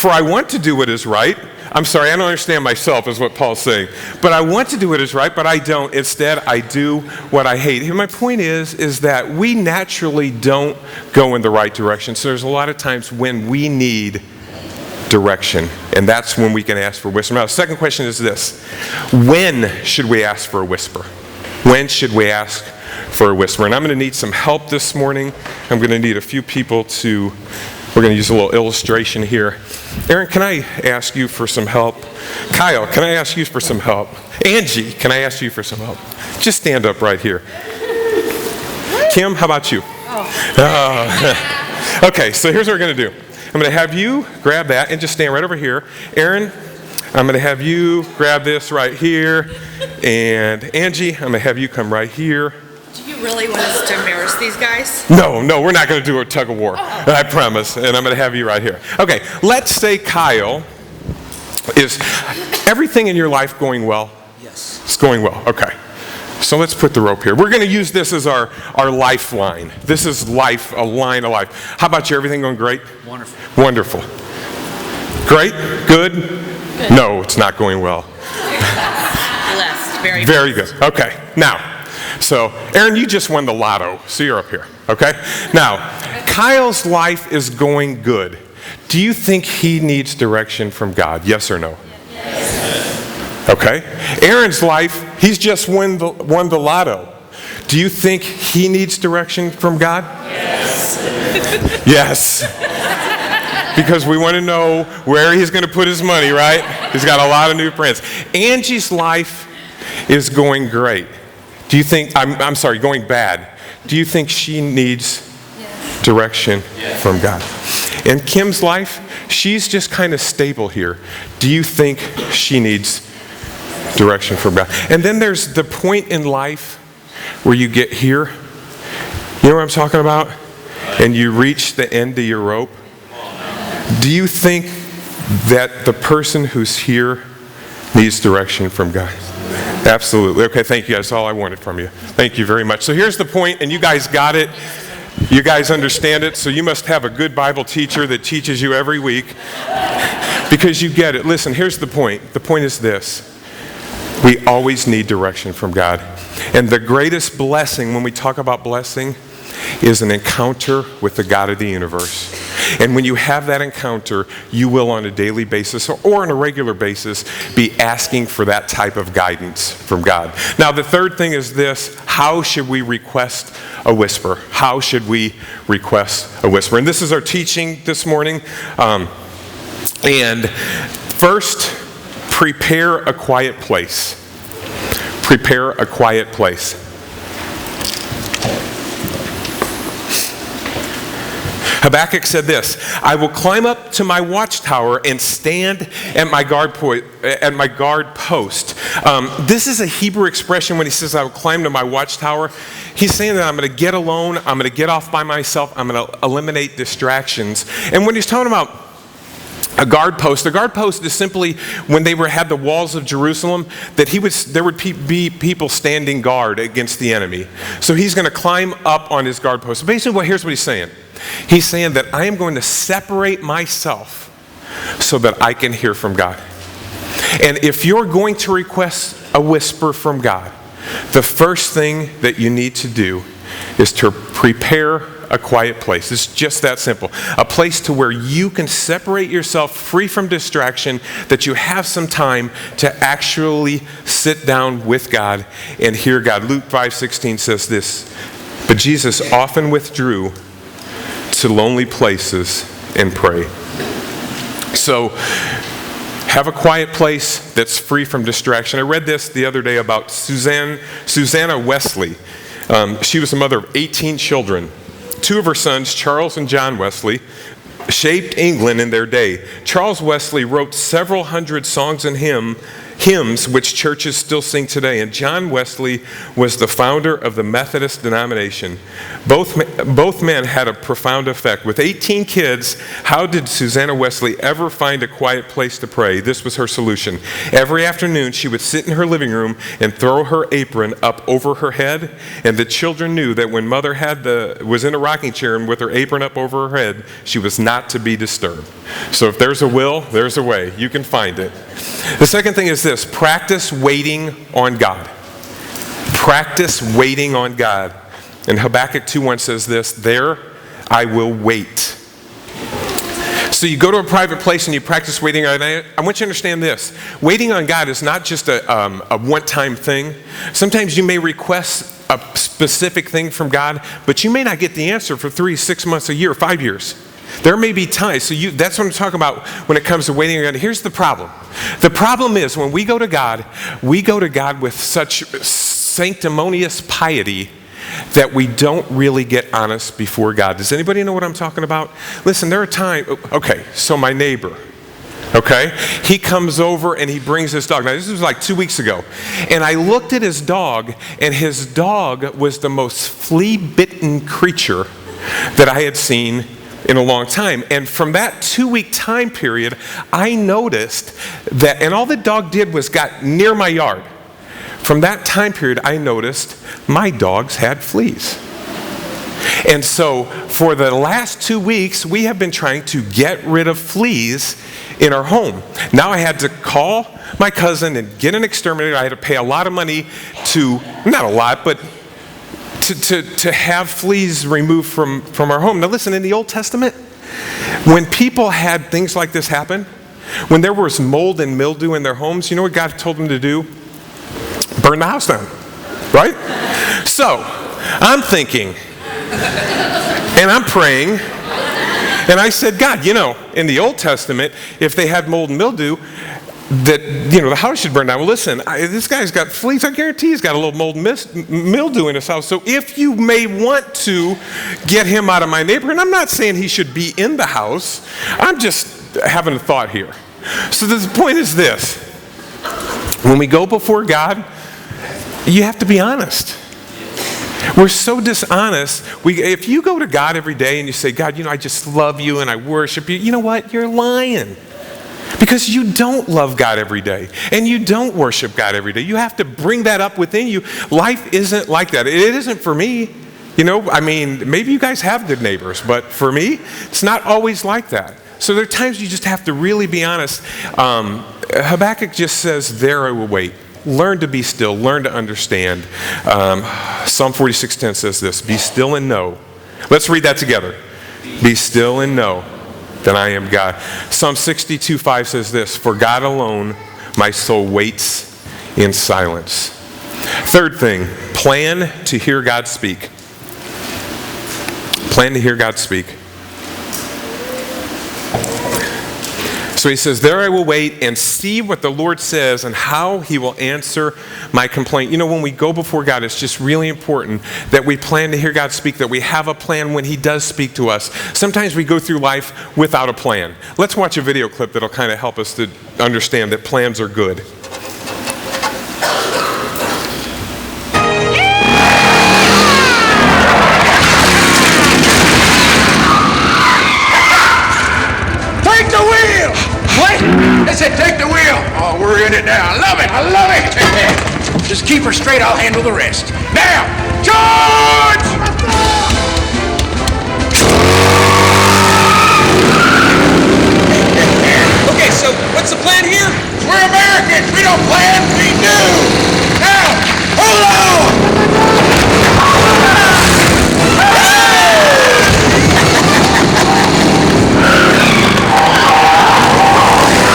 For I want to do what is right. I'm sorry, I don't understand myself is what Paul's saying. But I want to do what is right, but I don't. Instead, I do what I hate. And my point is that we naturally don't go in the right direction. So there's a lot of times when we need direction. And that's when we can ask for wisdom. Now, the second question is this. When should we ask for a whisper? When should we ask for a whisper? And I'm going to need some help this morning. I'm going to need a few people to... We're going to use a little illustration here. Aaron, can I ask you for some help? Kyle, can I ask you for some help? Angie, can I ask you for some help? Just stand up right here. Kim, how about you? Okay, so here's what we're going to do. I'm going to have you grab that and just stand right over here. Aaron, I'm going to have you grab this right here. And Angie, I'm going to have you come right here. Do you really want us to embarrass these guys? No, we're not going to do a tug of war. I promise. And I'm going to have you right here. Okay, let's say Kyle, is everything in your life going well? Yes. It's going well. Okay. So let's put the rope here. We're going to use this as our lifeline. This is life, a line of life. How about you? Everything going great? Wonderful. Wonderful. Great? Good? No, it's not going well. Blessed. Very good. Okay. Now, so, Aaron, you just won the lotto, so you're up here, okay? Now, Kyle's life is going good. Do you think he needs direction from God? Yes or no? Yes. Okay. Aaron's life, he's just won the lotto. Do you think he needs direction from God? Yes. Yes. Because we want to know where he's going to put his money, right? He's got a lot of new friends. Angie's life is going great. Do you think, I'm sorry, going bad. Do you think she needs direction from God? And Kim's life, she's just kind of stable here. Do you think she needs direction from God? And then there's the point in life where you get here. You know what I'm talking about? And you reach the end of your rope. Do you think that the person who's here needs direction from God? Absolutely. Okay, thank you. That's all I wanted from you. Thank you very much. So here's the point, and you guys got it. You guys understand it, so you must have a good Bible teacher that teaches you every week because you get it. Listen, here's the point. The point is this. We always need direction from God. And the greatest blessing, when we talk about blessing, is an encounter with the God of the universe. And when you have that encounter, you will on a daily basis or on a regular basis be asking for that type of guidance from God. Now, the third thing is this. How should we request a whisper? How should we request a whisper? And this is our teaching this morning. And first, prepare a quiet place. Prepare a quiet place. Habakkuk said this, I will climb up to my watchtower and stand at my guard post. This is a Hebrew expression when he says I will climb to my watchtower. He's saying that I'm going to get alone, I'm going to get off by myself, I'm going to eliminate distractions. And when he's talking about a guard post is simply when they had the walls of Jerusalem, that there would be people standing guard against the enemy. So he's going to climb up on his guard post. Basically, here's what he's saying. He's saying that I am going to separate myself so that I can hear from God. And if you're going to request a whisper from God, the first thing that you need to do is to prepare a quiet place. It's just that simple. A place to where you can separate yourself free from distraction, that you have some time to actually sit down with God and hear God. Luke 5:16 says this, but Jesus often withdrew to lonely places and pray. So have a quiet place that's free from distraction. I read this the other day about Susanna Wesley. She was the mother of 18 children. Two of her sons, Charles and John Wesley, shaped England in their day. Charles Wesley wrote several hundred songs and hymns which churches still sing today. And John Wesley was the founder of the Methodist denomination. Both men had a profound effect. With 18 kids, how did Susanna Wesley ever find a quiet place to pray? This was her solution. Every afternoon, she would sit in her living room and throw her apron up over her head, and the children knew that when mother was in a rocking chair and with her apron up over her head, she was not to be disturbed. So if there's a will, there's a way. You can find it. The second thing is this: practice waiting on God. Practice waiting on God. And Habakkuk 2:1 says this: there I will wait. So you go to a private place and you practice waiting on God. I want you to understand this. Waiting on God is not just a one-time thing. Sometimes you may request a specific thing from God, but you may not get the answer for 3, 6 months, a year, 5 years. There may be times. So that's what I'm talking about when it comes to waiting on God. Here's the problem. The problem is when we go to God with such sanctimonious piety that we don't really get honest before God. Does anybody know what I'm talking about? Listen, there are times, okay, so my neighbor, okay, he comes over and he brings his dog. Now, this was like 2 weeks ago. And I looked at his dog, and his dog was the most flea-bitten creature that I had seen in a long time. And from that 2-week time period, I noticed that, and all the dog did was got near my yard. From that time period, I noticed my dogs had fleas. And so for the last 2 weeks, we have been trying to get rid of fleas in our home. Now I had to call my cousin and get an exterminator. I had to pay a lot of money not a lot, but to have fleas removed from our home. Now listen, in the Old Testament, when people had things like this happen, when there was mold and mildew in their homes, you know what God told them to do? Burn the house down, right? So, I'm thinking, and I'm praying, and I said, God, in the Old Testament, if they had mold and mildew, that, the house should burn down. Well, listen, this guy's got fleas. I guarantee he's got a little mold and mildew in his house. So if you may want to get him out of my neighborhood, I'm not saying he should be in the house. I'm just having a thought here. So the point is this. When we go before God, you have to be honest. We're so dishonest. If you go to God every day and you say, God, I just love you and I worship you, you know what? You're lying. Because you don't love God every day. And you don't worship God every day. You have to bring that up within you. Life isn't like that. It isn't for me. Maybe you guys have good neighbors, but for me, it's not always like that. So there are times you just have to really be honest. Habakkuk just says, there I will wait. Learn to be still. Learn to understand. Psalm 46:10 says this, be still and know. Let's read that together. Be still and know that I am God. Psalm 62:5 says this, for God alone my soul waits in silence. Third thing, plan to hear God speak. Plan to hear God speak. So he says, there I will wait and see what the Lord says and how he will answer my complaint. When we go before God, it's just really important that we plan to hear God speak, that we have a plan when he does speak to us. Sometimes we go through life without a plan. Let's watch a video clip that'll kind of help us to understand that plans are good. I said, take the wheel. Oh, we're in it now. I love it. I love it. Just keep her straight. I'll handle the rest. Now, George!